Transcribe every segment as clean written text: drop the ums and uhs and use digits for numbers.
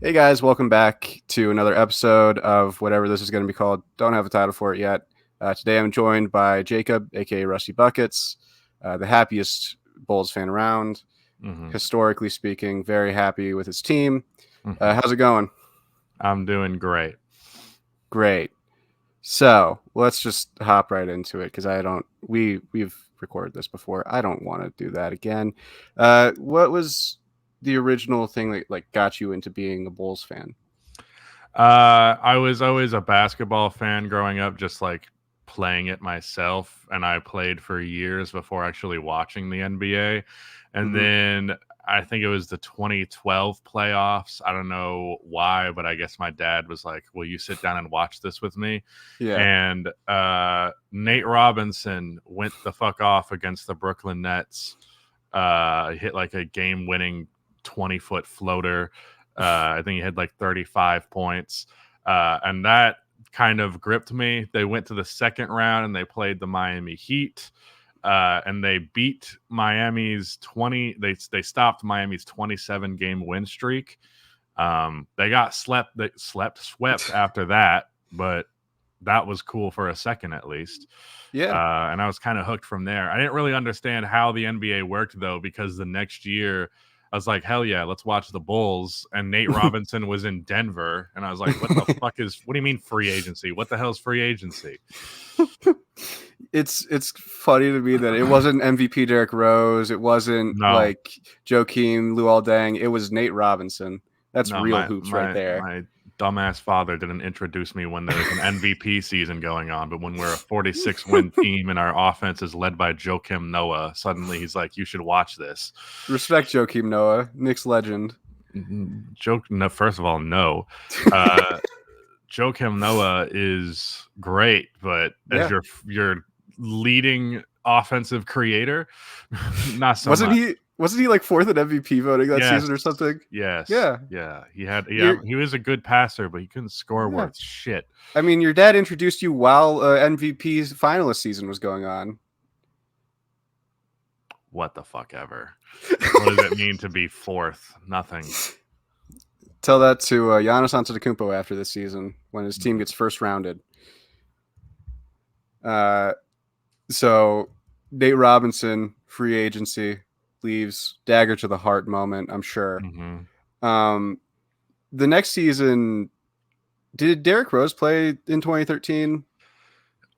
Hey guys, welcome back to another episode of whatever this is going to be called. Don't have a title for it yet. Today I'm joined by Jacob, aka Rusty Buckets, the happiest Bulls fan around. Hmm. Historically speaking, very happy with his team. Hmm. How's it going? I'm doing great. Great. So let's just hop right into it because I don't. We've recorded this before. I don't want to do that again. What was the original thing that got you into being a Bulls fan? I was always a basketball fan growing up, just like playing it myself, and I played for years before actually watching the NBA. And Mm-hmm. then I think it was the 2012 playoffs. I don't know why, but I guess my dad was like, "Will you sit down and watch this with me?" Yeah. And Nate Robinson went the fuck off against the Brooklyn Nets. Hit like a game-winning 20-foot floater. I think he had like 35 points. And that kind of gripped me. They went to the second round and they played the Miami Heat. And they beat Miami's 20. They stopped Miami's 27 game win streak. They got swept after that, but that was cool for a second at least. Yeah. And I was kind of hooked from there. I didn't really understand how the NBA worked though, because the next year I was like, hell yeah, let's watch the Bulls. And Nate Robinson was in Denver. And I was like, what the fuck what do you mean free agency? What the hell is free agency? It's funny to me that it wasn't MVP Derrick Rose, it wasn't No, like Joakim Luol Deng, it was Nate Robinson. That's no, real my hoops right my there. my dumbass father didn't introduce me when there's an MVP season going on, but when we're a 46 win team and our offense is led by Joakim Noah, suddenly he's like, you should watch this. Respect Joakim Noah, Knicks legend. Joke. No, first of all, no. Uh, Joakim Noah is great, but as Yeah. your leading offensive creator, not so Wasn't much. he like fourth in MVP voting that Yes, season or something? yes, Yeah. yeah. You're He was a good passer, but he couldn't score yeah. worth shit. I mean, your dad introduced you while MVP's finalist season was going on. What the fuck ever? What does it mean to be fourth? Nothing. Tell that to Giannis Antetokounmpo after this season when his team gets first rounded. Uh, So Nate Robinson, free agency, leaves, dagger to the heart moment, I'm sure. Mm-hmm. Um, the next season, did Derrick Rose play in 2013?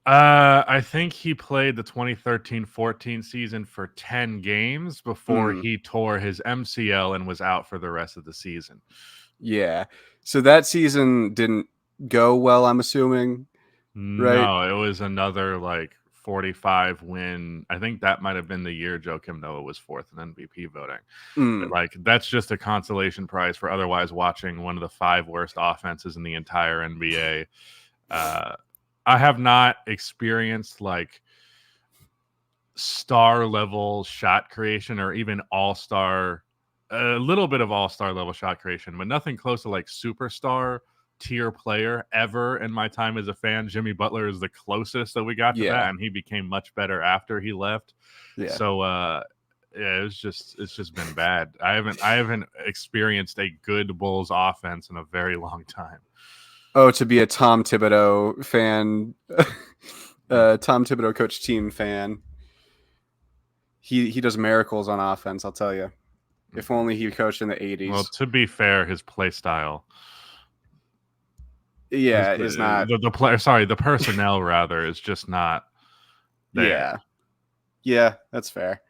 I think he played the 2013-14 season for 10 games before Hmm. he tore his MCL and was out for the rest of the season. Yeah. So that season didn't go well, I'm assuming, right? No, it was another like 45 win. I think that might have been the year Joakim Noah was fourth in MVP voting. But Mm. like that's just a consolation prize for otherwise watching one of the five worst offenses in the entire NBA. Uh, I have not experienced like star level shot creation or even all-star, a little bit of all-star level shot creation, but nothing close to like superstar tier player ever in my time as a fan. Jimmy Butler is the closest that we got to that, Yeah. and he became much better after he left. Yeah. So yeah, it's just been bad. I haven't experienced a good Bulls offense in a very long time. Oh, to be a Tom Thibodeau fan, Tom Thibodeau coach team fan. He does miracles on offense, I'll tell you. If only he coached in the Well, 80s. to be fair, his play style, Yeah, is not. the player, sorry, the personnel rather is just not there. Yeah. Yeah, that's fair.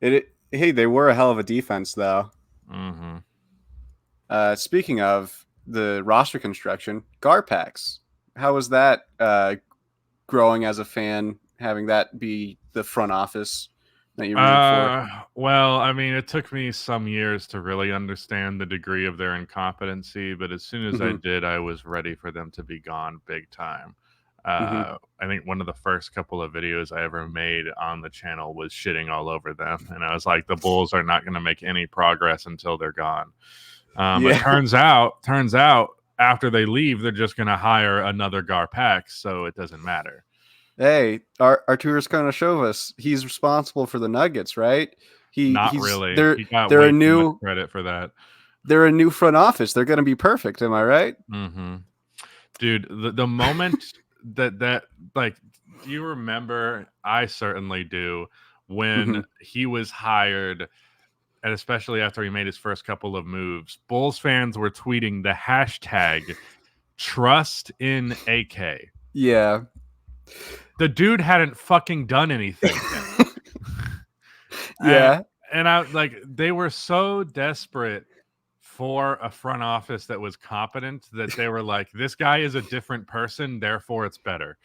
Hey, they were a hell of a defense though. Mm-hmm. Speaking of the roster construction, Garpax. How was that growing as a fan, having that be the front office that you rooted for? Well, I mean, it took me some years to really understand the degree of their incompetency, but as soon as I Mm-hmm. did, I was ready for them to be gone big time. Mm-hmm. I think one of the first couple of videos I ever made on the channel was shitting all over them, and I was like, the Bulls are not going to make any progress until they're gone. But Yeah. turns out after they leave, they're just going to hire another Garpax, so it doesn't matter. Hey, Arturas Karnisovas, he's responsible for the Nuggets, right? Not He's really. they're He got they're way a too much new credit for that. they're a new front office. They're going to be perfect. Am I right? Mm-hmm. Dude, the moment that like, do you remember? I certainly do. When he was hired, and especially after he made his first couple of moves, Bulls fans were tweeting the hashtag trust in AK. Yeah. The dude hadn't fucking done anything yet. Yeah. And I like, they were so desperate for a front office that was competent that they were like, this guy is a different person, therefore it's better.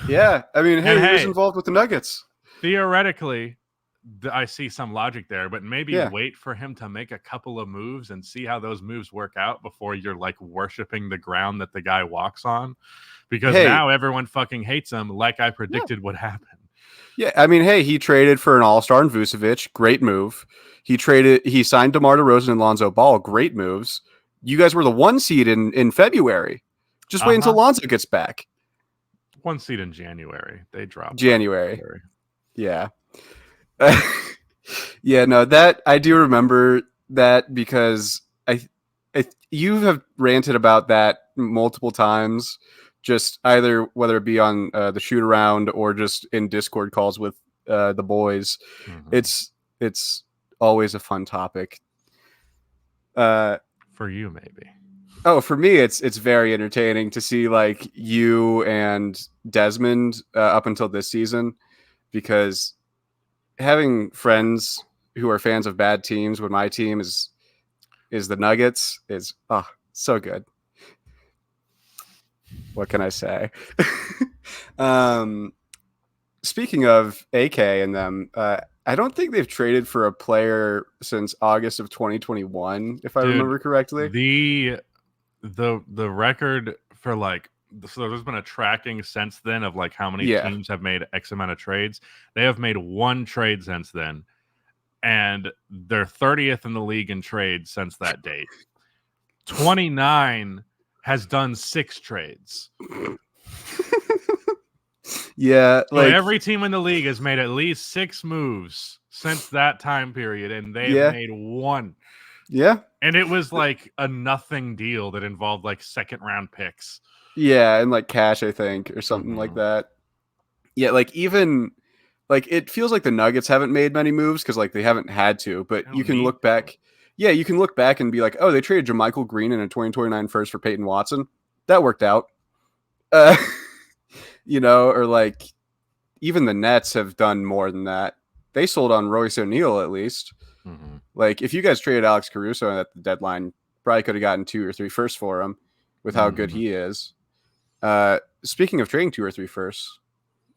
Yeah. I mean, And he was involved with the Nuggets. Theoretically, I see some logic there, but maybe Yeah. wait for him to make a couple of moves and see how those moves work out before you're like worshiping the ground that the guy walks on. Because now everyone fucking hates him, like I predicted would happen. Yeah, I mean, hey, he traded for an all-star in Vucevic. Great move. He signed DeMar DeRozan and Lonzo Ball. Great moves. You guys were the 1 seed in February. Just wait until Lonzo gets back. 1 seed in January. They dropped January. Yeah. Yeah, no, that I do remember that because you have ranted about that multiple times. Just either whether it be on the shoot around or just in Discord calls with the boys. Mm-hmm. It's always a fun topic. For you, maybe. Oh, for me, it's very entertaining to see like you and Desmond up until this season, because having friends who are fans of bad teams when my team is the Nuggets is so good. What can I say? Speaking of AK and them, I don't think they've traded for a player since August of 2021, if I remember correctly. The record for like, so there's been a tracking since then of like how many teams have made X amount of trades. They have made 1 trade since then, and they're 30th in the league in trades since that date. 29 has done 6 trades. Yeah, so like every team in the league has made at least 6 moves since that time period, and they've made 1. Yeah. And it was like a nothing deal that involved like 2nd-round picks. Yeah, and like cash, I think, or something like that. Yeah, like even like it feels like the Nuggets haven't made many moves because like they haven't had to, but you can look back. Yeah, you can look back and be like, oh, they traded JaMychal Green and a 2029 first for Peyton Watson. That worked out. You know, or like even the Nets have done more than that. They sold on Royce O'Neal at least. Mm-hmm. Like if you guys traded Alex Caruso at the deadline, probably could have gotten 2 or 3 firsts for him with how good he is. Speaking of trading 2 or 3 firsts,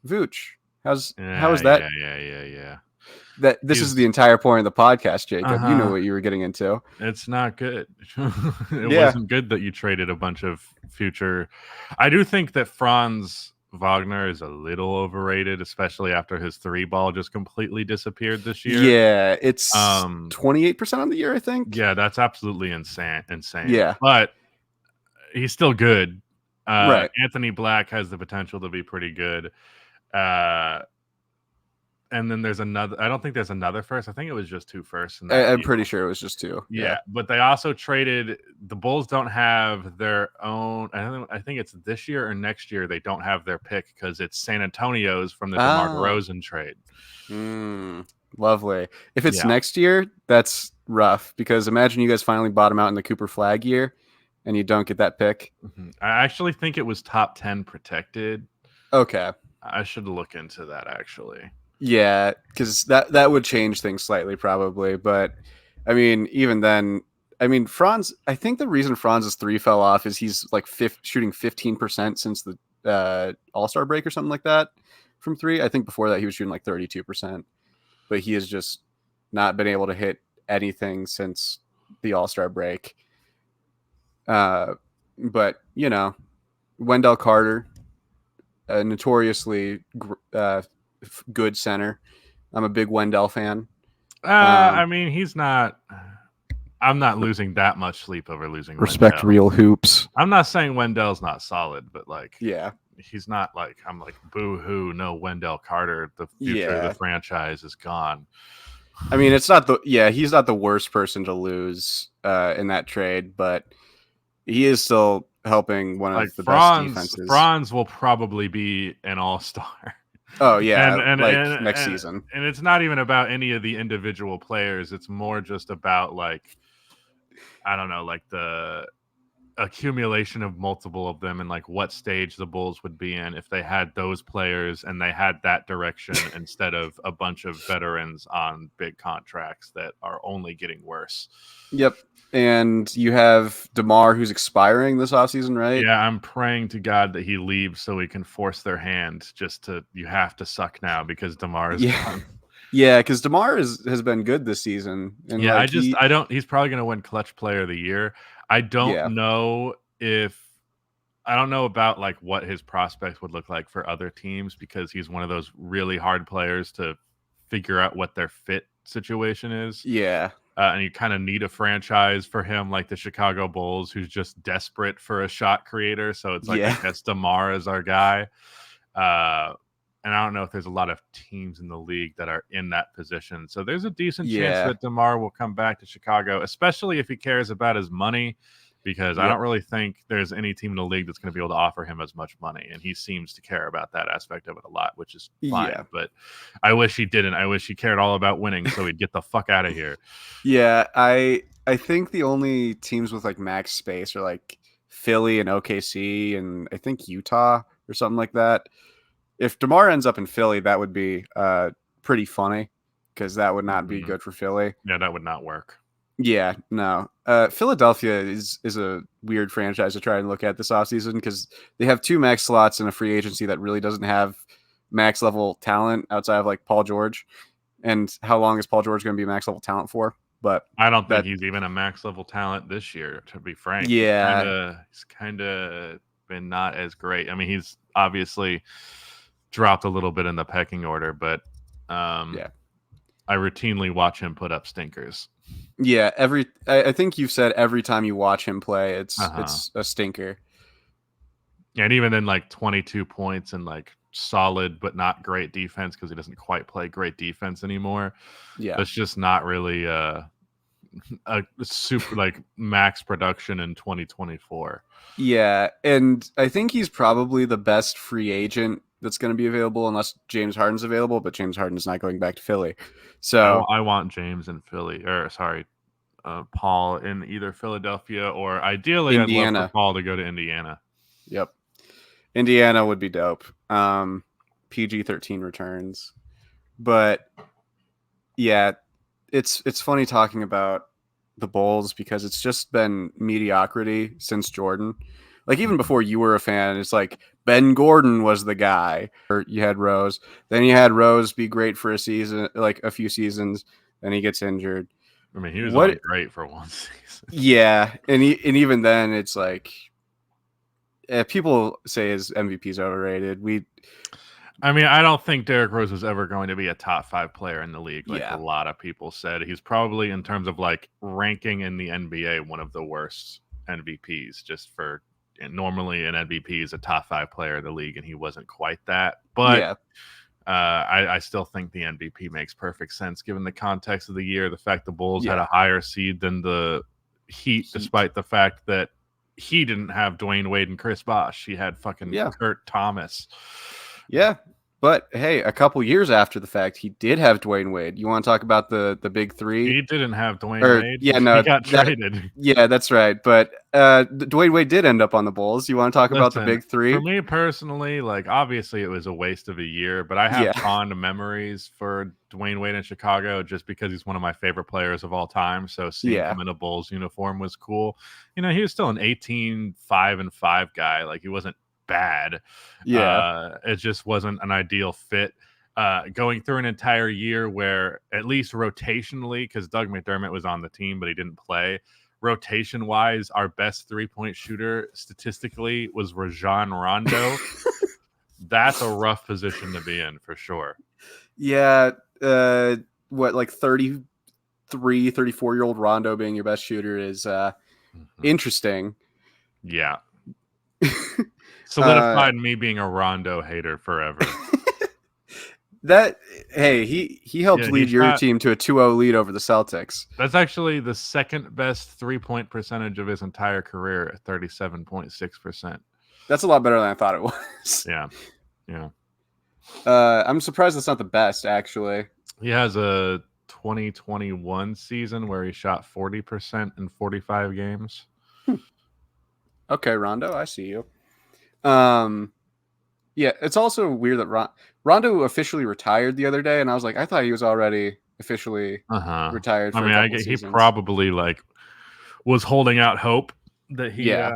Vooch, how is that? Yeah. That this is the entire point of the podcast, Jacob. You know what you were getting into. It's not good. It wasn't good that you traded a bunch of future. I do think that Franz Wagner is a little overrated, especially after his 3-ball just completely disappeared this year. Yeah, it's 28% on the year, I think. Yeah, that's absolutely insane. Yeah, but he's still good. Right. Anthony Black has the potential to be pretty good. And then there's another. I don't think there's another first. I think it was just 2 firsts. I'm pretty sure it was just 2. Yeah, but they also traded. The Bulls don't have their own. I think it's this year or next year. They don't have their pick because it's San Antonio's from the DeMar DeRozan trade. Lovely. If it's next year, that's rough because imagine you guys finally bottom out in the Cooper Flag year, and you don't get that pick. Mm-hmm. I actually think it was top 10 protected. Okay, I should look into that actually. Yeah, because that would change things slightly probably. But, I mean, even then, I mean, Franz, I think the reason Franz's 3 fell off is he's like shooting 15% since the All-Star break or something like that from 3. I think before that he was shooting like 32%. But he has just not been able to hit anything since the All-Star break. But, you know, Wendell Carter, notoriously good center. I'm a big Wendell fan. I mean, he's not. I'm not losing that much sleep over losing. Respect Wendell. Real hoops. I'm not saying Wendell's not solid, but like, yeah, he's not like I'm like boo hoo. No Wendell Carter. The future of the franchise is gone. I mean, it's not the he's not the worst person to lose in that trade, but he is still helping one Like of the best Franz, defenses. Franz will probably be an all-star. Oh and yeah, and like and next and season. and it's not even about any of the individual players. It's more just about like I don't know, like the accumulation of multiple of them and like what stage the Bulls would be in if they had those players and they had that direction instead of a bunch of veterans on big contracts that are only getting worse. Yep. And you have DeMar who's expiring this offseason, right? Yeah, I'm praying to God that he leaves so we can force their hand just to you have to suck now because DeMar is Yeah. gone. Yeah, because DeMar has been good this season. And Yeah, like I don't he's probably gonna win clutch player of the year. I don't yeah. know if I don't know about like what his prospects would look like for other teams because he's one of those really hard players to figure out what their fit situation is. Yeah. And you kind of need a franchise for him, like the Chicago Bulls, who's just desperate for a shot creator. So it's like, I Yeah. guess DeMar is our guy. Uh, and I don't know if there's a lot of teams in the league that are in that position. So there's a decent chance Yeah. that DeMar will come back to Chicago, especially if he cares about his money, because I Yep. don't really think there's any team in the league that's going to be able to offer him as much money. And he seems to care about that aspect of it a lot, which is Yeah. fine. But I wish he didn't. I wish he cared all about winning so he'd get the fuck out of here. Yeah. I think the only teams with like max space are like Philly and OKC and I think Utah or something like that. If DeMar ends up in Philly, that would be pretty funny because that would not be Mhm. good for Philly. Yeah, that would not work. Yeah, no. Philadelphia is a weird franchise to try and look at this offseason because they have two max slots in a free agency that really doesn't have max level talent outside of like Paul George. And how long is Paul George going to be max level talent for? But I don't think that, he's even a max level talent this year, to be frank. yeah, He's kinda been not as great. I mean, he's obviously dropped a little bit in the pecking order, but yeah, I routinely watch him put up stinkers. yeah. I think you've said every time you watch him play, Uh-huh. it's a stinker. And even then, like 22 points and like solid but not great defense because he doesn't quite play great defense anymore. Yeah, That's just not really a super like max production in 2024. yeah, and I think he's probably the best free agent that's going to be available unless James Harden's available. But James Harden's not going back to Philly, so I want James in Philly, or sorry, Paul in either Philadelphia or ideally, I'd love for Indiana. Paul to go to Indiana. Yep, Indiana would be dope. PG-13 returns, but yeah, it's funny talking about the Bulls because it's just been mediocrity since Jordan. Like even before you were a fan, it's like Ben Gordon was the guy. Or you had Rose, then you had Rose be great for a season, like a few seasons, then he gets injured. I mean, he was only What? great for one season. Yeah, and even then, it's like people say his MVP is overrated. I mean, I don't think Derrick Rose was ever going to be a top 5 player in the league, like a Yeah, lot of people said. He's probably, in terms of like ranking in the NBA, one of the worst MVPs. Just for normally an MVP is a top 5 player in the league, and he wasn't quite that. But yeah, I still think the MVP makes perfect sense given the context of the year. The fact the Bulls had yeah. a higher seed than the Heat, despite the fact that he didn't have Dwayne Wade and Chris Bosh. He had fucking Yeah, Kurt Thomas. yeah. But hey, a couple years after the fact, he did have Dwayne Wade. You want to talk about the big three? He didn't have Dwayne Or Wade. yeah, He no, got that traded. yeah, that's right. But Dwayne Wade did end up on the Bulls. You want to talk about the Listen, big for three? me personally, like obviously it was a waste of a year, but I have Yeah, fond memories for Dwayne Wade in Chicago just because he's one of my favorite players of all time. So seeing yeah, him in a Bulls uniform was cool. You know, he was still an 18-5-5 guy. Like he wasn't bad. yeah, It just wasn't an ideal fit. Going through an entire year where at least rotationally, because Doug McDermott was on the team, but he didn't play. Rotation wise, our best 3-point shooter statistically was Rajon Rondo. That's a rough position to be in for sure. yeah. What like 33, 34-year-old Rondo being your best shooter is Mhm. interesting. Yeah. uh, Solidified me being a Rondo hater forever. That hey, he helped Yeah, lead he's your not. team to a 2-0 lead over the Celtics. That's actually the second best 3-point percentage of his entire career at 37.6%. That's a lot better than I thought it was. Yeah, yeah. I'm surprised that's not the best, actually. He has a 2021 season where he shot 40% in 45 games. Okay, Rondo, I see you. Yeah, it's also weird that Rondo officially retired the other day, and I was like, I thought he was already officially retired I for a mean, couple of he seasons. probably like was holding out hope that he Yeah,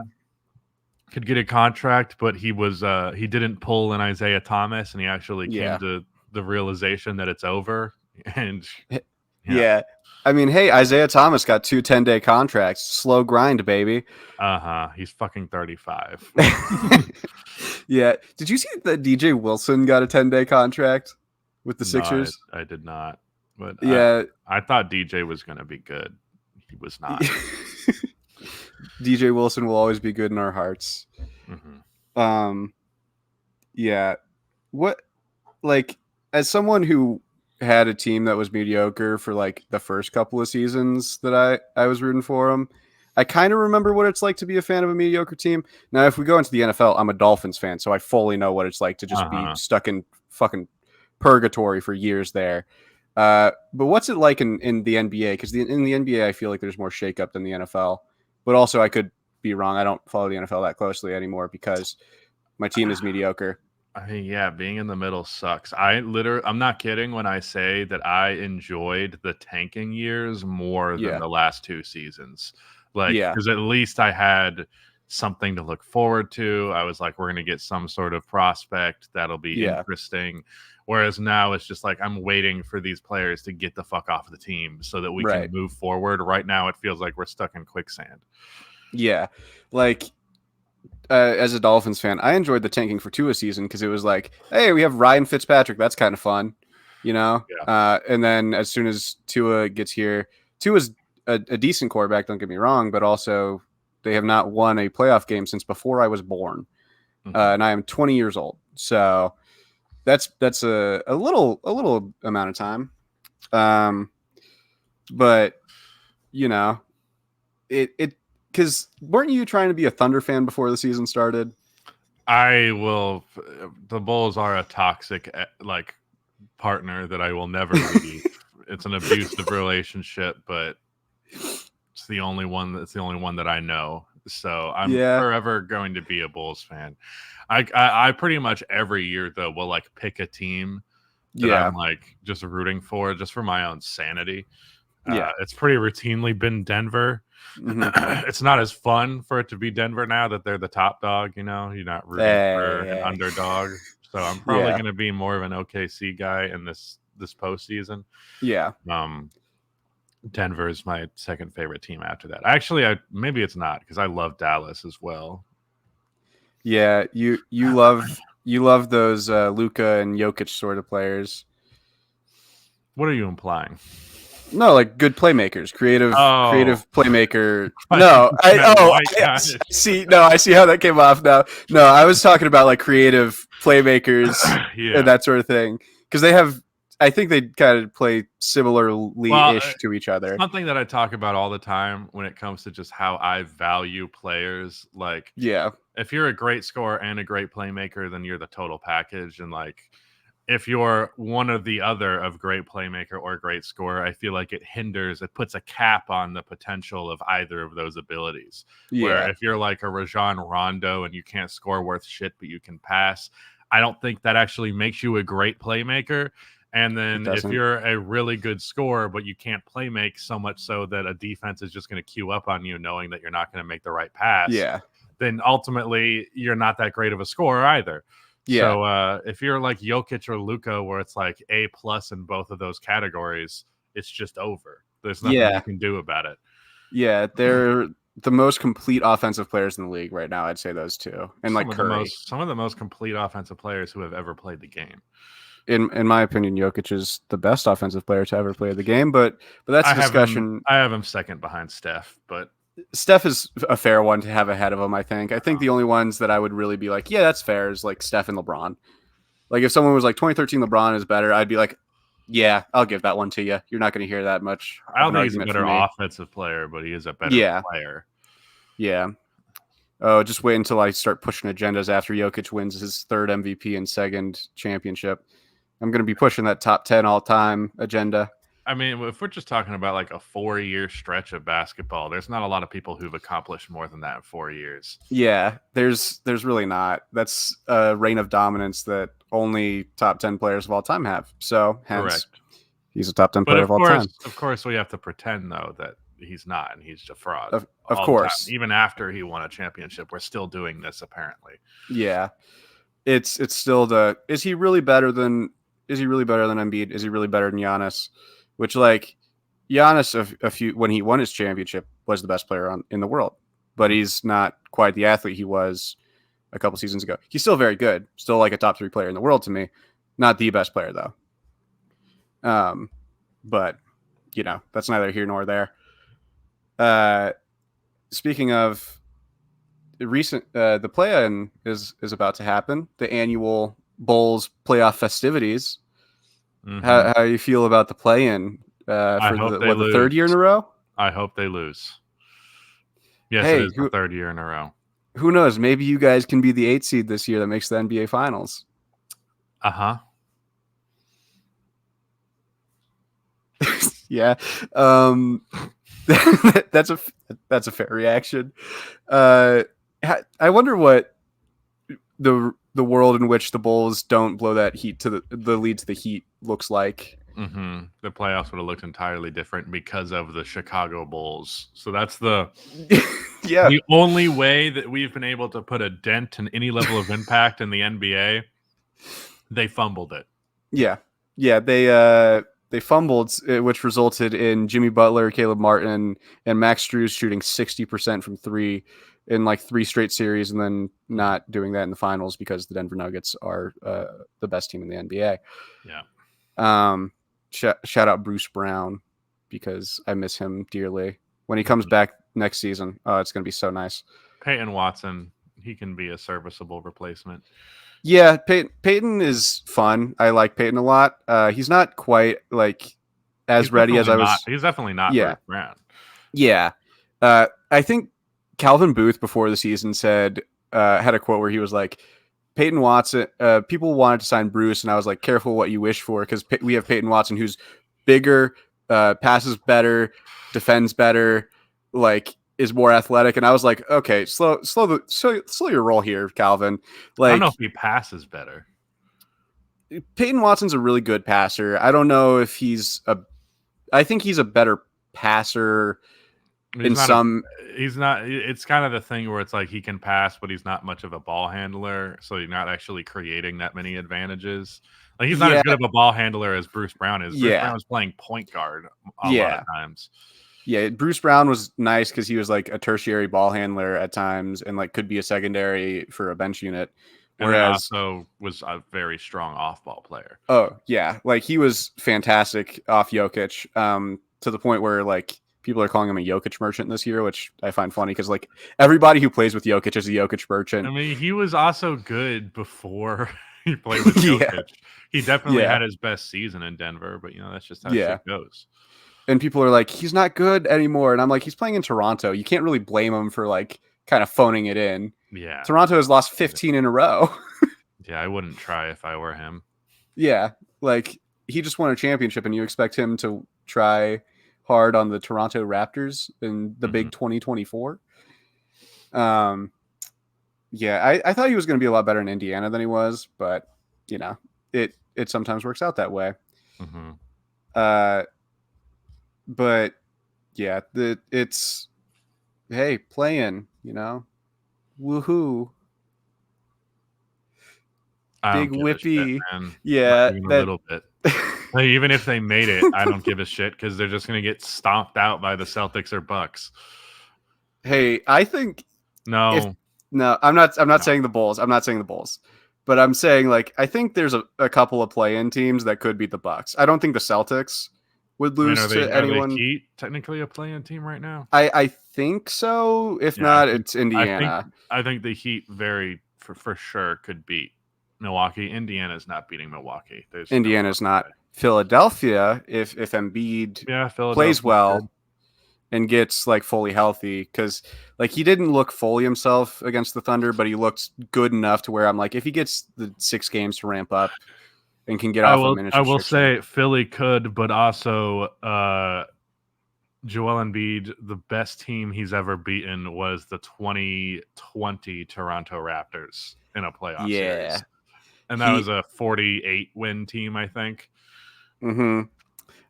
could get a contract, but he didn't pull an Isaiah Thomas, and he actually came yeah, to the realization that it's over. And yeah, yeah. I mean, hey, Isaiah Thomas got 2 10-day contracts. Slow grind, baby. he's fucking 35. Yeah. Did you see that DJ Wilson got a 10-day contract with the No, Sixers? I did not. But Yeah. I thought DJ was going to be good. He was not. DJ Wilson will always be good in our hearts. Mm-hmm. Yeah. What, like, as someone who had a team that was mediocre for like the first couple of seasons that I was rooting for them, I kind of remember what it's like to be a fan of a mediocre team. Now, if we go into the NFL, I'm a Dolphins fan, so I fully know what it's like to just be stuck in fucking purgatory for years there. But what's it like in the NBA? Because in the NBA, I feel like there's more shakeup than the NFL. But also, I could be wrong. I don't follow the NFL that closely anymore because my team is mediocre. I mean, yeah, being in the middle sucks. I'm not kidding when I say that I enjoyed the tanking years more than Yeah. the last 2 seasons. Like, Yeah. because at least I had something to look forward to. I was like, we're going to get some sort of prospect that'll be interesting. Whereas now it's just like, I'm waiting for these players to get the fuck off of the team so that we can move forward. Right now, it feels like we're stuck in quicksand. Yeah. Like, as a Dolphins fan, I enjoyed the tanking for Tua season because it was like, hey, we have Ryan Fitzpatrick. That's kind of fun, you know? Yeah. And then as soon as Tua gets here, Tua's a decent quarterback, don't get me wrong, but also they have not won a playoff game since before I was born. And I am 20 years old. So that's a little amount of time. But, you know, it because weren't you trying to be a Thunder fan before the season started? The Bulls are a toxic like partner that I will never leave. It's an abusive relationship, but it's the only one that I know. So I'm forever going to be a Bulls fan. I pretty much every year though will like pick a team that I'm like just rooting for just for my own sanity. It's pretty routinely been Denver. Mm-hmm. It's not as fun for it to be Denver now that they're the top dog. You know, you're not rooting for an underdog. So I'm probably going to be more of an OKC guy in this postseason. Yeah. Denver is my second favorite team after that. Actually, maybe it's not because I love Dallas as well. Yeah, you love those Luka and Jokic sort of players. What are you implying? No, like good playmakers, creative playmaker. No, I see. No, I see how that came off. Now, no, I was talking about like creative playmakers and that sort of thing because they have. I think they kind of play similarly-ish to each other. Something that I talk about all the time when it comes to just how I value players. Like, if you're a great scorer and a great playmaker, then you're the total package. And like, if you're one or the other of great playmaker or great scorer, I feel like it puts a cap on the potential of either of those abilities. Yeah. Where if you're like a Rajon Rondo and you can't score worth shit, but you can pass, I don't think that actually makes you a great playmaker. And then if you're a really good scorer, but you can't play make so much so that a defense is just going to queue up on you knowing that you're not going to make the right pass, then ultimately you're not that great of a scorer either. Yeah. So if you're like Jokic or Luka, where it's like A+ in both of those categories, it's just over. There's nothing you can do about it. Yeah, they're the most complete offensive players in the league right now. I'd say those two, and like Curry, some of the most complete offensive players who have ever played the game. In my opinion, Jokic is the best offensive player to ever play the game, but that's a discussion. I have him second behind Steph, but Steph is a fair one to have ahead of him. I think the only ones that I would really be like, yeah, that's fair is like Steph and LeBron. Like if someone was like 2013 LeBron is better, I'd be like, yeah, I'll give that one to you. You're not going to hear that much I of don't an think he's a argument better from me. offensive player, but he is a better Yeah, player. yeah. Oh, just wait until I start pushing agendas after Jokic wins his third MVP and second championship. I'm going to be pushing that top 10 all time agenda. I mean, if we're just talking about like a 4-year stretch of basketball, there's not a lot of people who've accomplished more than that in 4 years. Yeah, there's really not. That's a reign of dominance that only top 10 players of all time have. So, hence, Correct. he's a top 10 But player of all time. of course, we have to pretend though that he's not, and he's a fraud. Of all course. the time. Even after he won a championship, we're still doing this apparently. Yeah. It's still the is he really better than Embiid? Is he really better than Giannis? Which like Giannis a few when he won his championship was the best player in the world, but he's not quite the athlete he was a couple seasons ago. He's still very good, still like a top 3 player in the world to me. Not the best player though. But you know, that's neither here nor there. Speaking of the play-in is about to happen. The annual Bulls playoff festivities. Mm-hmm. How you feel about the play-in for the third year in a row? I hope they lose. Yes, hey, it is the third year in a row. Who knows? Maybe you guys can be the 8th seed this year that makes the NBA Finals. Yeah. That's a fair reaction. I wonder what the world in which the Bulls don't blow that heat to the lead to the Heat looks like. Mm-hmm. The playoffs would have looked entirely different because of the Chicago Bulls. So that's the the only way that we've been able to put a dent in any level of impact in the NBA. They fumbled it. Yeah, they fumbled, which resulted in Jimmy Butler, Caleb Martin, and Max Strus shooting 60% from 3 in like 3 straight series, and then not doing that in the finals because the Denver Nuggets are the best team in the NBA. Yeah. Shout out Bruce Brown because I miss him dearly. When he comes back next season, it's going to be so nice. Peyton Watson, he can be a serviceable replacement. Yeah, Peyton is fun. I like Peyton a lot. He's not quite like as ready as I was. He's definitely not Bruce Brown. Yeah. I think Calvin Booth before the season said had a quote where he was like, Peyton Watson, people wanted to sign Bruce, and I was like, careful what you wish for, because we have Peyton Watson who's bigger, passes better, defends better, like is more athletic. And I was like, okay, slow your roll here, Calvin. Like, I don't know if he passes better. Peyton Watson's a really good passer. I don't know if I think he's a better passer. It's kind of the thing where it's like he can pass, but he's not much of a ball handler, so you're not actually creating that many advantages. Like he's not as good of a ball handler as Bruce Brown is. Bruce Brown was playing point guard a lot of times. Yeah, Bruce Brown was nice because he was like a tertiary ball handler at times and like could be a secondary for a bench unit. Whereas also was a very strong off-ball player. Oh, yeah. Like he was fantastic off Jokic to the point where like people are calling him a Jokic merchant this year, which I find funny because like everybody who plays with Jokic is a Jokic merchant. I mean, he was also good before he played with Jokic. He definitely had his best season in Denver, but that's just how shit goes. And people are like, he's not good anymore. And I'm like, he's playing in Toronto. You can't really blame him for like kind of phoning it in. Yeah. Toronto has lost 15 in a row. Yeah, I wouldn't try if I were him. Yeah. Like he just won a championship and you expect him to try hard on the Toronto Raptors in the big 2024. Yeah, I thought he was going to be a lot better in Indiana than he was, but it sometimes works out that way. But yeah, it's hey, play-in, woohoo. Big whippy. Shit, yeah, a little bit. Like, even if they made it, I don't give a shit because they're just going to get stomped out by the Celtics or Bucks. Hey, I think I'm not saying the Bulls. I'm not saying the Bulls, but I'm saying like I think there's a couple of play-in teams that could beat the Bucks. I don't think the Celtics would lose to anyone. Are the Heat technically a play-in team right now? I think so. If not, it's Indiana. I think the Heat for sure could beat Milwaukee. Indiana's not beating Milwaukee. There's no Indiana's fucking not. way. Philadelphia, if Embiid Yeah, Philadelphia plays well and gets like fully healthy, because like he didn't look fully himself against the Thunder, but he looked good enough to where I'm like, if he gets the 6 games to ramp up and can get off a minutes I will restriction. say Philly could, but also Joel Embiid, the best team he's ever beaten was the 2020 Toronto Raptors in a playoff series. And that was a 48 win team, I think. Mm-hmm.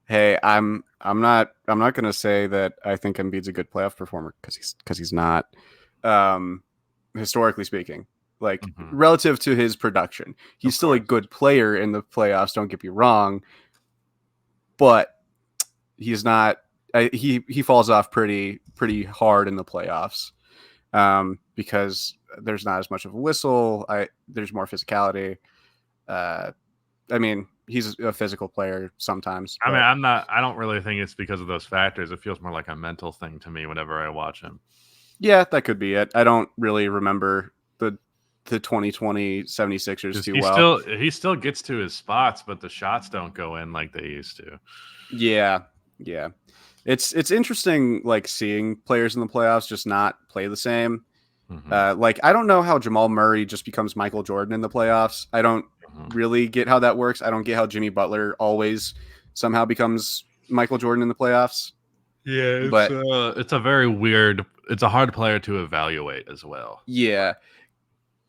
Hey, I'm not gonna say that I think Embiid's a good playoff performer because he's not. Historically speaking, like relative to his production, he's still a good player in the playoffs. Don't get me wrong, but he's not. He falls off pretty hard in the playoffs because there's not as much of a whistle. There's more physicality. I mean, he's a physical player sometimes. I mean, I don't really think it's because of those factors. It feels more like a mental thing to me whenever I watch him. Yeah, that could be it. I don't really remember the 2020 76ers too well. He still gets to his spots, but the shots don't go in like they used to. Yeah. It's interesting, like seeing players in the playoffs just not play the same. Like I don't know how Jamal Murray just becomes Michael Jordan in the playoffs. I don't really get how that works. I don't get how Jimmy Butler always somehow becomes Michael Jordan in the playoffs. Yeah, it's a very weird. It's a hard player to evaluate as well. Yeah,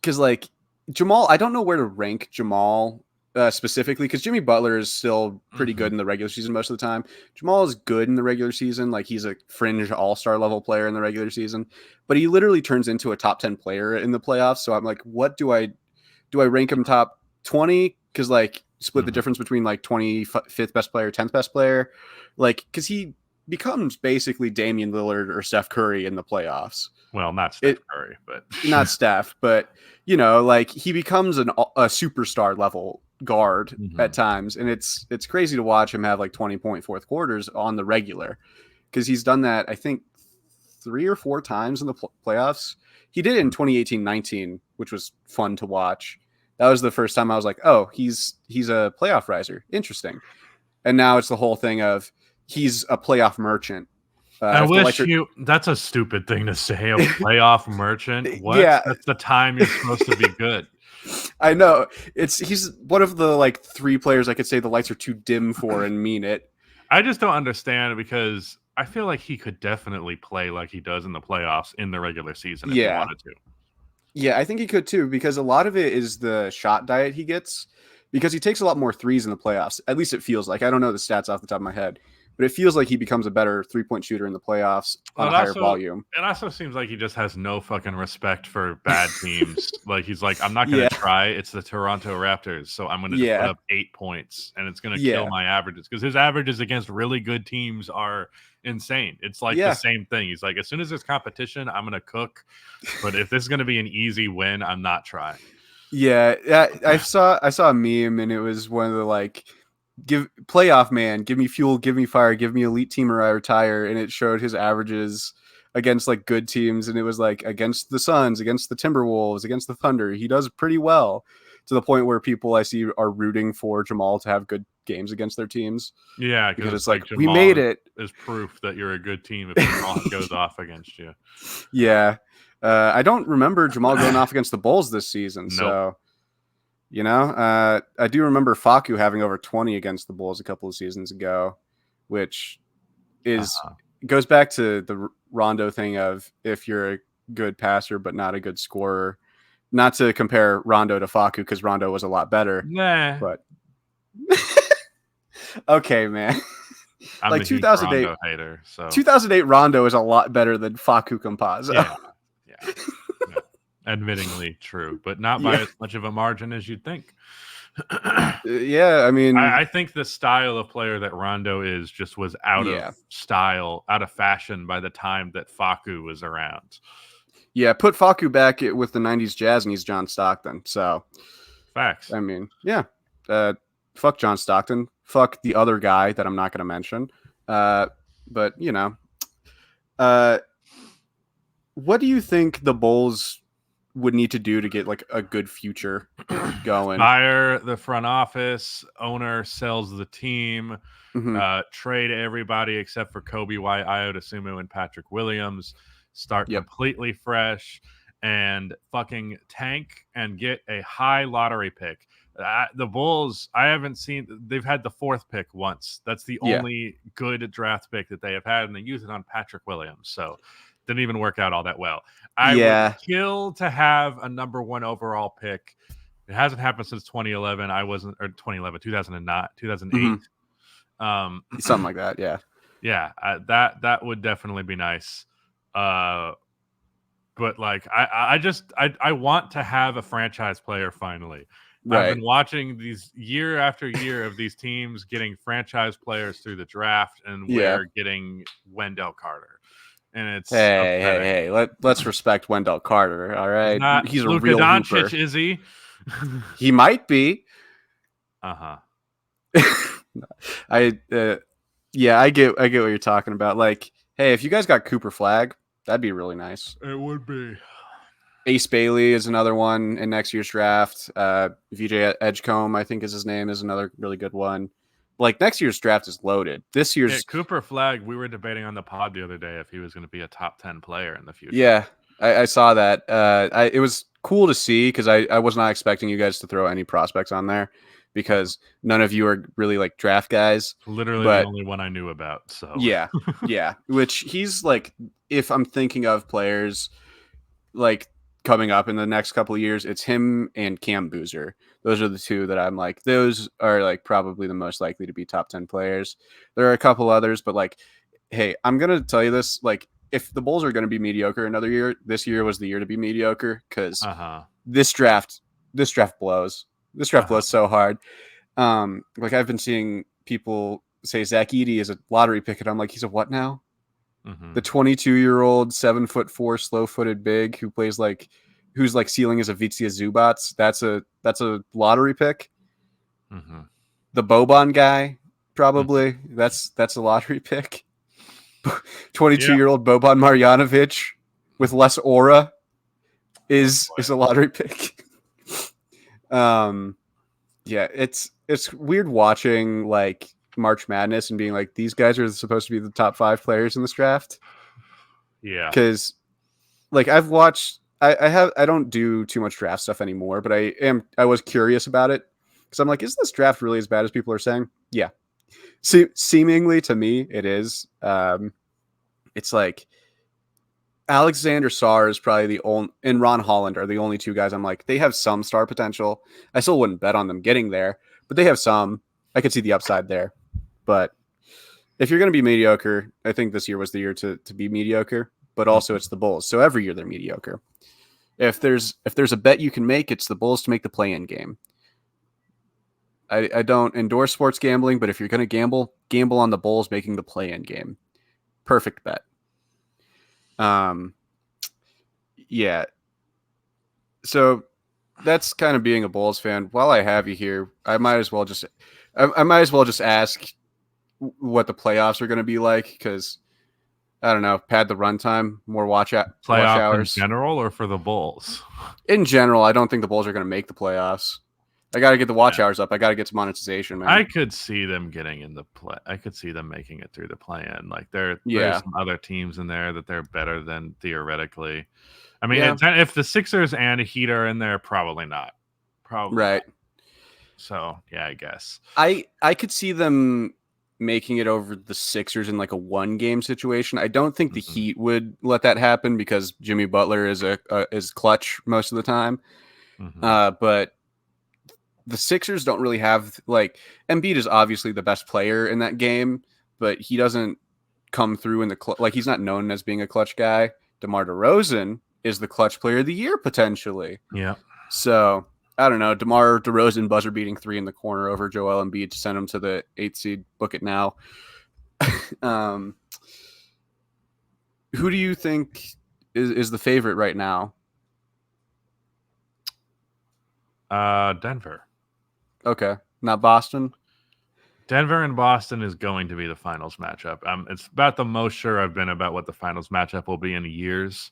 because like Jamal, I don't know where to rank Jamal specifically because Jimmy Butler is still pretty good in the regular season most of the time. Jamal is good in the regular season, like he's a fringe all-star level player in the regular season, but he literally turns into a top 10 player in the playoffs. So I'm like, what do I rank him top 20? Because like split the difference between like 25th best player, 10th best player, like because he becomes basically Damian Lillard or Steph Curry in the playoffs. Well, not Steph Curry, but not Steph, but you know, like he becomes a superstar level guard at times, and it's crazy to watch him have like 20-point fourth quarters on the regular because he's done that I think 3 or 4 times in the playoffs. He did it in 2018-19, which was fun to watch. That was the first time I was like, oh, he's a playoff riser. Interesting. And now it's the whole thing of he's a playoff merchant. I wish that's a stupid thing to say, a playoff merchant. What? Yeah. That's the time you're supposed to be good. I know. He's one of the like 3 players I could say the lights are too dim for and mean it. I just don't understand because I feel like he could definitely play like he does in the playoffs in the regular season if he wanted to. Yeah, I think he could too, because a lot of it is the shot diet he gets, because he takes a lot more threes in the playoffs. At least it feels like. I don't know the stats off the top of my head, but it feels like he becomes a better 3-point shooter in the playoffs on a higher volume. It also seems like he just has no fucking respect for bad teams. Like he's like, I'm not going to try. It's the Toronto Raptors, so I'm going to put up 8 points, and it's going to kill my averages, because his averages against really good teams are insane. It's like the same thing. He's like, as soon as there's competition, I'm going to cook, but if this is going to be an easy win, I'm not trying. Yeah, I saw a meme, and it was one of the like, give playoff man, give me fuel, give me fire, give me elite team or I retire, and it showed his averages against like good teams, and it was like against the Suns, against the Timberwolves, against the Thunder, he does pretty well, to the point where people I see are rooting for Jamal to have good games against their teams. Yeah, because it's like we made it is proof that you're a good team if Jamal goes off against you. Yeah. I don't remember Jamal going off against the Bulls this season. Nope. So, you know, I do remember Facu having over 20 against the Bulls a couple of seasons ago, which is goes back to the Rondo thing of if you're a good passer but not a good scorer. Not to compare Rondo to Facu, because Rondo was a lot better. Nah. But okay, man. I'm like 2008 Rondo hater, so 2008 Rondo is a lot better than Facu Campazzo. Yeah. Admittingly true, but not by as much of a margin as you'd think. Yeah, I mean, I think the style of player that Rondo is just was out of style, out of fashion by the time that Facu was around. Yeah, put Facu back with the 90s Jazz and he's John Stockton. So, facts. I mean, yeah. Fuck John Stockton. Fuck the other guy that I'm not going to mention. But, you know. What do you think the Bulls would need to do to get like a good future going? Fire the front office, owner sells the team, Mhm. trade everybody except for Kobe White, Io DeSumo, and Patrick Williams, start Yep. completely fresh, and fucking tank and get a high lottery pick. The Bulls, I haven't seen, they've had the 4th pick once. That's the Yeah. only good draft pick that they have had, and they use it on Patrick Williams. So didn't even work out all that well. I would Yeah. kill to have a number 1 overall pick. It hasn't happened since 2011. I wasn't, or 2011, 2009, 2008. Something like that. Yeah. Yeah, that would definitely be nice. But like, I want to have a franchise player finally. I've Right. been watching these year after year of these teams getting franchise players through the draft, and Yeah. we're getting Wendell Carter, and it's Hey. upsetting. Let's respect Wendell Carter. All He's right. not He's a Luka real hooper. Doncic, is he? He might be. Uh-huh. Yeah, I get what you're talking about. Like, hey, if you guys got Cooper Flag, that'd be really nice. It would be. Ace Bailey is another one in next year's draft. VJ Edgecombe, I think is his name, is another really good one. Like, next year's draft is loaded. This Yeah, year's Cooper Flag, we were debating on the pod the other day if he was going to be a top 10 player in the future. Yeah, I saw that. It was cool to see because I was not expecting you guys to throw any prospects on there because none of you are really like draft guys. Literally But the only one I knew about. So yeah, which he's like, if I'm thinking of players like coming up in the next couple of years, it's him and Cam Boozer. Those are the two that I'm like, those are like probably the most likely to be top 10 players. There are a couple others, but like, hey, I'm going to tell you this, like, if the Bulls are going to be mediocre another year, this year was the year to be mediocre because this draft blows. This draft blows so hard. Like I've been seeing people say Zach Edey is a lottery pick, and I'm like, he's a what now? The 22-year-old 7'4" slow-footed big who plays like, who's like ceiling is a Vitsia Zubats. That's a lottery pick. The Boban guy, probably that's a lottery pick. 22-year-old Boban Marjanovic with less aura is a lottery pick. Yeah, it's weird watching like March Madness and being like, these guys are supposed to be the top 5 players in this draft. Yeah, because like I've watched, I don't do too much draft stuff anymore, but I was curious about it because I'm like, is this draft really as bad as people are saying? Yeah, seemingly to me it is. It's like Alexander Sarr is probably the only, and Ron Holland are the only 2 guys I'm like, they have some star potential. I still wouldn't bet on them getting there, but they have some. I could see the upside there. But if you're going to be mediocre, I think this year was the year to be mediocre, but also it's the Bulls. So every year they're mediocre. If there's a bet you can make, it's the Bulls to make the play-in game. I don't endorse sports gambling, but if you're going to gamble on the Bulls making the play-in game. Perfect bet. Yeah. So that's kind of being a Bulls fan. While I have you here, I might as well just ask what the playoffs are going to be like because I don't know, pad the runtime, more watch hours in general or for the Bulls. In general, I don't think the Bulls are going to make the playoffs. I got to get the watch hours up. I got to get to monetization, man. I could see them getting in the play. I could see them making it through the play-in. Like there's some other teams in there that they're better than theoretically. I mean, if the Sixers and Heat are in there, probably not. Probably right. Not. So yeah, I guess I could see them making it over the Sixers in like a 1-game situation. I don't think the Heat would let that happen because Jimmy Butler is clutch most of the time. But the Sixers don't really have, like, Embiid is obviously the best player in that game, but he doesn't come through in the like he's not known as being a clutch guy. DeMar DeRozan is the clutch player of the year potentially. Yeah. So I don't know. DeMar DeRozan buzzer beating 3 in the corner over Joel Embiid to send him to the 8th seed. Book it now. Who do you think is the favorite right now? Denver. Okay, not Boston. Denver and Boston is going to be the finals matchup. It's about the most sure I've been about what the finals matchup will be in years.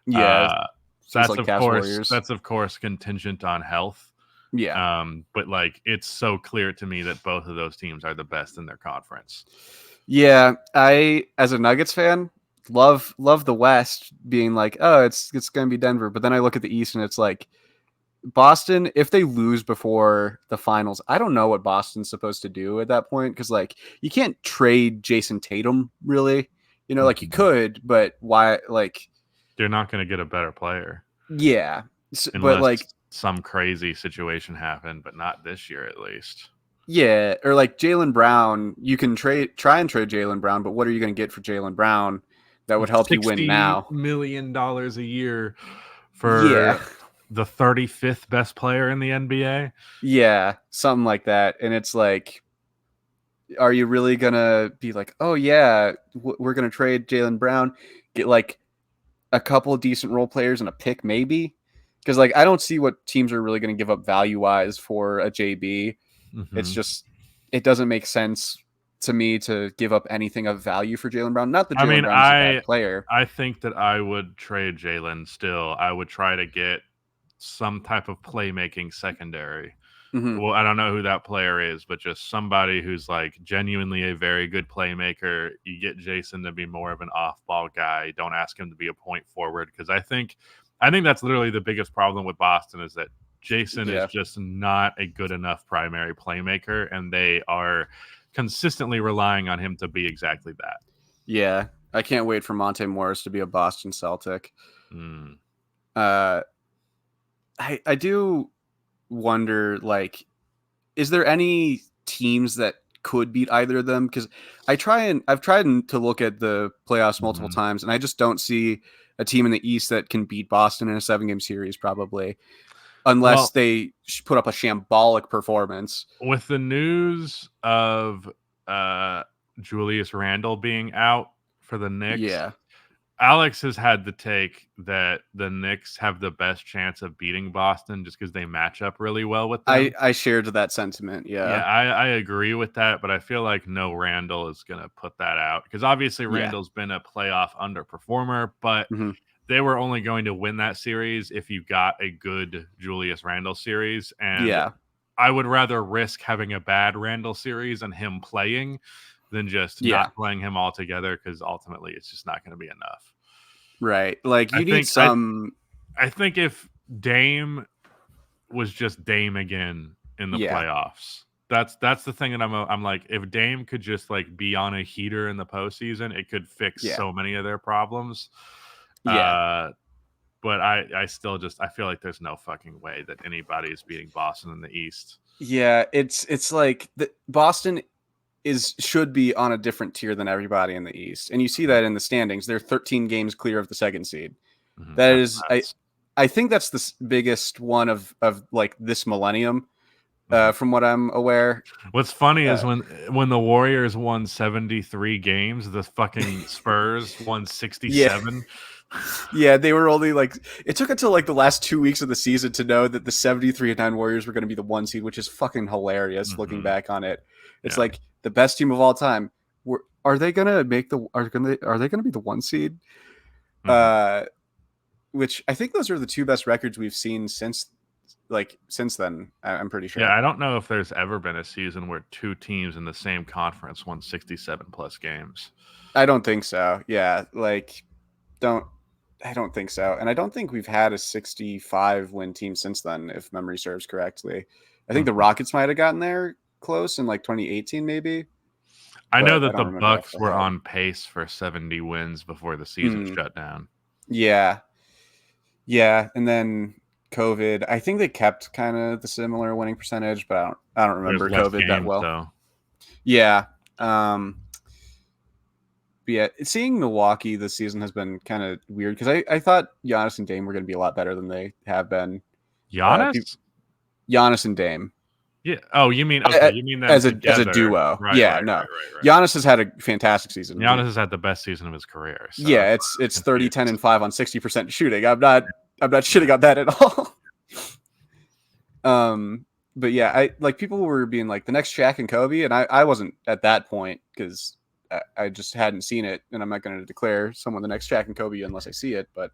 Yeah, since like Cavs Warriors. That's of course contingent on health. Yeah. But like it's so clear to me that both of those teams are the best in their conference. Yeah, I as a Nuggets fan love the West being like, oh, it's going to be Denver, but then I look at the East and it's like Boston, if they lose before the finals, I don't know what Boston's supposed to do at that point because like you can't trade Jason Tatum really. You know, like you could, but why? Like they're not going to get a better player. Yeah, unless but like some crazy situation happened, but not this year at least. Yeah, or like Jaylen Brown, you can try and trade Jaylen Brown, but what are you going to get for Jaylen Brown that would help you win now? $60 million a year for the 35th best player in the NBA? Yeah, something like that. And it's like, are you really going to be like, oh yeah, we're going to trade Jaylen Brown, get like a couple of decent role players and a pick maybe? Because like I don't see what teams are really going to give up value-wise for a JB. It's just, it doesn't make sense to me to give up anything of value for Jaylen Brown. Not that Jaylen Brown's a bad player. I think that I would trade Jaylen still. I would try to get some type of playmaking secondary. Mm-hmm. Well, I don't know who that player is, but just somebody who's like genuinely a very good playmaker. You get Jason to be more of an off-ball guy. Don't ask him to be a point forward because I think that's literally the biggest problem with Boston is that Jason is just not a good enough primary playmaker, and they are consistently relying on him to be exactly that. Yeah, I can't wait for Monte Morris to be a Boston Celtic. I do wonder, like, is there any teams that could beat either of them? Because I've tried to look at the playoffs multiple times, and I just don't see a team in the East that can beat Boston in a 7-game series, probably. Unless they put up a shambolic performance. With the news of Julius Randle being out for the Knicks, Alex has had the take that the Knicks have the best chance of beating Boston just because they match up really well with them. I shared that sentiment, Yeah, I agree with that, but I feel like no Randle is going to put that out because obviously Randle's been a playoff underperformer, but they were only going to win that series if you got a good Julius Randle series. And I would rather risk having a bad Randle series and him playing than just not playing him altogether because ultimately it's just not going to be enough. Right. Like you need some. I think if Dame was just Dame again in the playoffs, that's the thing that I'm like, if Dame could just like be on a heater in the postseason, it could fix so many of their problems. But I still I feel like there's no fucking way that anybody is beating Boston in the East. Yeah, it's like Boston should be on a different tier than everybody in the East, and you see that in the standings. They're 13 games clear of the second seed. That is, I think that's the biggest one of like this millennium. From what I'm aware. What's funny is when the Warriors won 73 games, the fucking Spurs won 67. Yeah, they were only like, it took until like the last 2 weeks of the season to know that the 73-9 Warriors were going to be the 1 seed, which is fucking hilarious looking back on it. It's like the best team of all time. Are they going to make are they going to be the 1 seed? Which I think those are the 2 best records we've seen since then. I'm pretty sure. Yeah, I don't know if there's ever been a season where 2 teams in the same conference won 67 plus games. I don't think so. Yeah, like I don't think so. And I don't think we've had a 65 win team since then, if memory serves correctly. I think the Rockets might have gotten there close in like 2018, maybe. I know that the Bucks were on pace for 70 wins before the season shut down. Yeah. Yeah. And then COVID, I think they kept kind of the similar winning percentage, but I don't remember COVID that well. Though. Yeah. But yeah, seeing Milwaukee this season has been kind of weird because I thought Giannis and Dame were going to be a lot better than they have been. Giannis and Dame. Yeah. Oh, you mean you mean that as a duo? Right, yeah. Right. Giannis has had a fantastic season. Giannis has had the best season of his career. So yeah, it's 30, 10, and 5 on 60% shooting. I'm not shitting on that at all. But yeah, I like people were being like the next Shaq and Kobe, and I wasn't at that point because I just hadn't seen it, and I'm not going to declare someone the next Shaq and Kobe unless I see it. But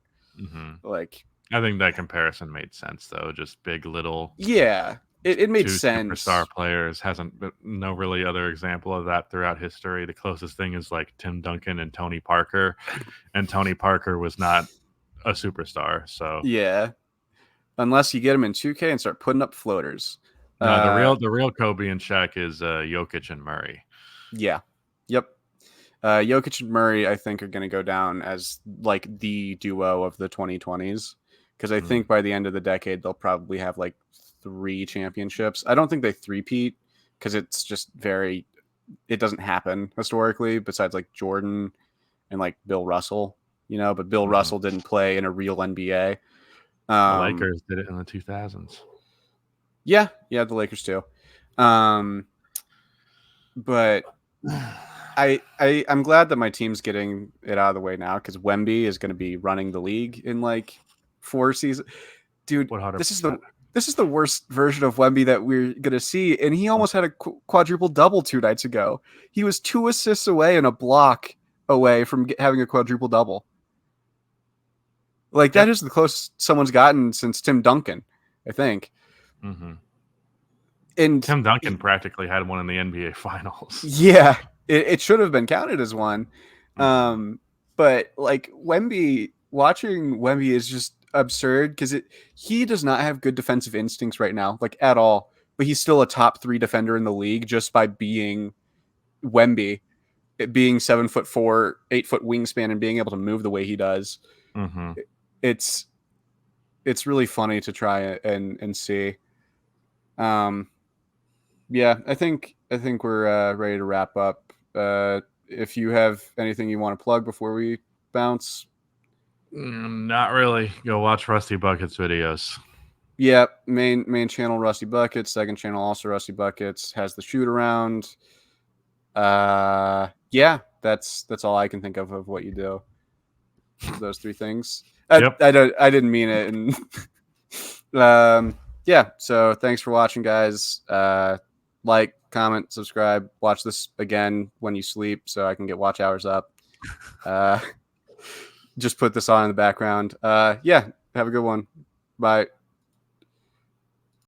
like I think that comparison made sense though. Just big little Yeah, it made two superstar sense. players. Hasn't been no really other example of that throughout history. The closest thing is like Tim Duncan and Tony Parker, and Tony Parker was not a superstar. So Yeah, unless you get him in 2K and start putting up floaters. no, the real Kobe and Shaq is Jokic and Murray. Yeah, yep. Jokic and Murray, I think, are going to go down as like the duo of the 2020s because I think by the end of the decade they'll probably have like 3 championships. I don't think they three-peat because it's just it doesn't happen historically. Besides like Jordan and like Bill Russell, but Bill Russell didn't play in a real NBA. The Lakers did it in the 2000s. Yeah, the Lakers too. But I'm glad that my team's getting it out of the way now because Wemby is going to be running the league in like 4 seasons. Dude, 100%. this is the worst version of Wemby that we're going to see, and he almost had a quadruple double 2 nights ago. He was 2 assists away and a block away from having a quadruple double. Like that is the closest someone's gotten since Tim Duncan, I think. Mm-hmm. And Tim Duncan practically had one in the NBA Finals. Yeah, it should have been counted as one. But like watching Wemby is just absurd because he does not have good defensive instincts right now, like at all. But he's still a top 3 defender in the league just by being Wemby, being 7'4", 8-foot wingspan, and being able to move the way he does. Mm-hmm. It's really funny to try and see. Yeah, I think we're ready to wrap up. If you have anything you want to plug before we bounce. Not really. Go watch Rusty Buckets videos. Yeah, main channel Rusty Buckets, second channel also Rusty Buckets, has the shoot around. Yeah, that's all I can think of what you do. Those 3 things. I didn't mean it. And yeah, so thanks for watching, guys. Like, comment, subscribe, watch this again when you sleep so I can get watch hours up. Just put this on in the background. Yeah, have a good one. Bye.